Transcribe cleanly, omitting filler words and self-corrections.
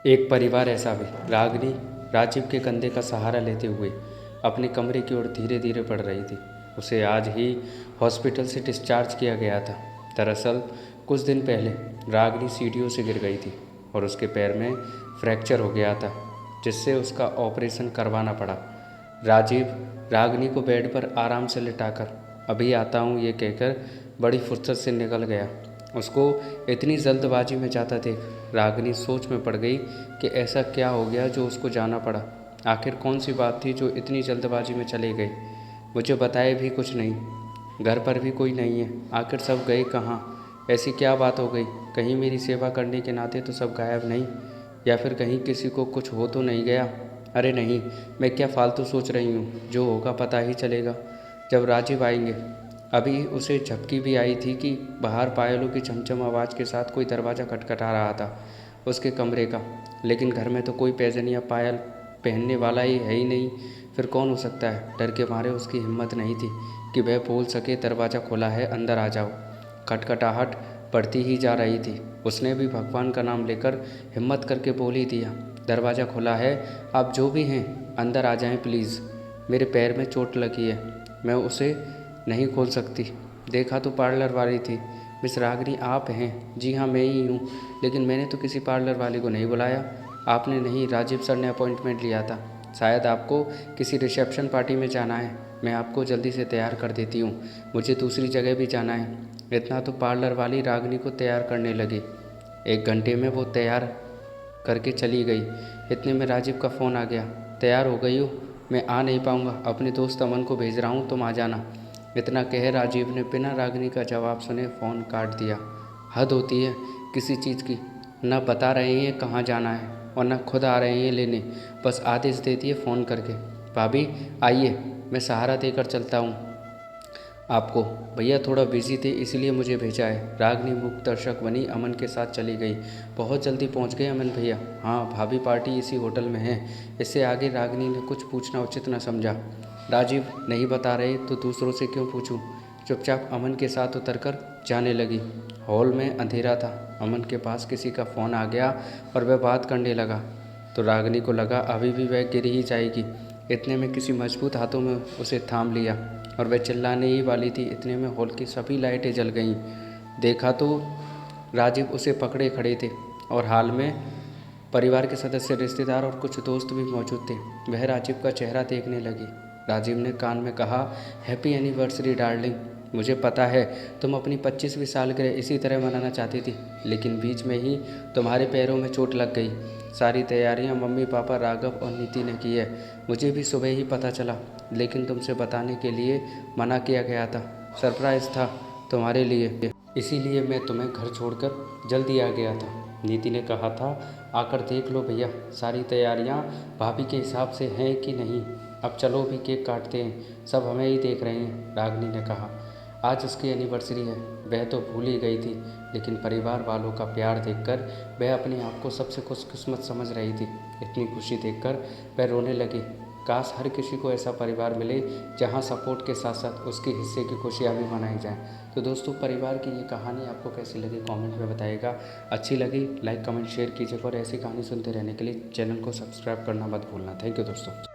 एक परिवार ऐसा भी। रागिनी राजीव के कंधे का सहारा लेते हुए अपने कमरे की ओर धीरे धीरे बढ़ रही थी। उसे आज ही हॉस्पिटल से डिस्चार्ज किया गया था। दरअसल कुछ दिन पहले रागिनी सीढ़ियों से गिर गई थी और उसके पैर में फ्रैक्चर हो गया था, जिससे उसका ऑपरेशन करवाना पड़ा। राजीव रागिनी को बेड पर आराम से लिटाकर अभी आता हूँ ये कहकर बड़ी फुर्सत से निकल गया। उसको इतनी जल्दबाजी में जाता देख रागिनी सोच में पड़ गई कि ऐसा क्या हो गया जो उसको जाना पड़ा। आखिर कौन सी बात थी जो इतनी जल्दबाजी में चले गए। मुझे बताए भी कुछ नहीं, घर पर भी कोई नहीं है। आखिर सब गए कहाँ? ऐसी क्या बात हो गई? कहीं मेरी सेवा करने के नाते तो सब गायब नहीं, या फिर कहीं किसी को कुछ हो तो नहीं गया? अरे नहीं, मैं क्या फालतू सोच रही हूँ। जो होगा पता ही चलेगा जब राजीव आएंगे। अभी उसे झपकी भी आई थी कि बाहर पायलों की छमछम आवाज़ के साथ कोई दरवाज़ा खटखटा रहा था उसके कमरे का। लेकिन घर में तो कोई पैजन या पायल पहनने वाला ही है ही नहीं। फिर कौन हो सकता है? डर के मारे उसकी हिम्मत नहीं थी कि वह बोल सके दरवाज़ा खुला है, अंदर आ जाओ। खटखटाहट बढ़ती ही जा रही थी। उसने भी भगवान का नाम लेकर हिम्मत करके बोल ही दिया, दरवाज़ा खुला है, आप जो भी हैं अंदर आ जाएं प्लीज़। मेरे पैर में चोट लगी है, मैं उसे नहीं खोल सकती। देखा तो पार्लर वाली थी। मिस रागिनी आप हैं? जी हाँ, मैं ही हूँ। लेकिन मैंने तो किसी पार्लर वाले को नहीं बुलाया। आपने नहीं, राजीव सर ने अपॉइंटमेंट लिया था। शायद आपको किसी रिसेप्शन पार्टी में जाना है। मैं आपको जल्दी से तैयार कर देती हूँ, मुझे दूसरी जगह भी जाना है। इतना तो पार्लर वाली रागिनी को तैयार करने लगी। 1 घंटे में वो तैयार करके चली गई। इतने में राजीव का फ़ोन आ गया। तैयार हो गई हो? मैं आ नहीं पाऊँगा, अपने दोस्त अमन को भेज रहा हूँ, तुम आ जाना। इतना कह राजीव ने बिना रागिनी का जवाब सुने फ़ोन काट दिया। हद होती है किसी चीज़ की। न बता रहे हैं कहाँ जाना है और न खुद आ रहे हैं लेने, बस आदेश दे दिए फ़ोन करके। भाभी आइए, मैं सहारा देकर चलता हूँ आपको। भैया थोड़ा बिजी थे इसलिए मुझे भेजा है। रागिनी मूक दर्शक बनी अमन के साथ चली गई। बहुत जल्दी पहुँच गए अमन भैया? हाँ, भाभी पार्टी इसी होटल में है। इससे आगे रागिनी ने कुछ पूछना उचित न समझा। राजीव नहीं बता रहे तो दूसरों से क्यों पूछूं? चुपचाप अमन के साथ उतरकर जाने लगी। हॉल में अंधेरा था। अमन के पास किसी का फ़ोन आ गया और वह बात करने लगा तो रागिनी को लगा अभी भी वह गिर ही जाएगी। इतने में किसी मजबूत हाथों में उसे थाम लिया और वह चिल्लाने ही वाली थी। इतने में हॉल की सभी लाइटें जल गईं। देखा तो राजीव उसे पकड़े खड़े थे और हाल में परिवार के सदस्य, रिश्तेदार और कुछ दोस्त भी मौजूद थे। वह राजीव का चेहरा देखने लगी। राजीव ने कान में कहा, हैप्पी एनिवर्सरी डार्लिंग। मुझे पता है तुम अपनी 25वीं सालगिरह इसी तरह मनाना चाहती थी, लेकिन बीच में ही तुम्हारे पैरों में चोट लग गई। सारी तैयारियां मम्मी पापा राघव और नीति ने की है। मुझे भी सुबह ही पता चला, लेकिन तुमसे बताने के लिए मना किया गया था। सरप्राइज़ था तुम्हारे लिए, इसीलिए मैं तुम्हें घर छोड़कर जल्दी आ गया था। नीति ने कहा था, आकर देख लो भैया, सारी तैयारियां भाभी के हिसाब से हैं कि नहीं। अब चलो भी केक काटते हैं, सब हमें ही देख रहे हैं। रागिनी ने कहा, आज उसकी एनिवर्सरी है। वह तो भूल ही गई थी, लेकिन परिवार वालों का प्यार देखकर वह अपने आप को सबसे खुशकिस्मत समझ रही थी। इतनी खुशी देखकर वह रोने लगी। काश हर किसी को ऐसा परिवार मिले जहां सपोर्ट के साथ साथ उसके हिस्से की खुशियां भी मनाई जाएं। तो दोस्तों, परिवार की ये कहानी आपको कैसी लगी कमेंट में बताइएगा। अच्छी लगी लाइक कमेंट शेयर कीजिएगा और ऐसी कहानी सुनते रहने के लिए चैनल को सब्सक्राइब करना मत भूलना। थैंक यू दोस्तों।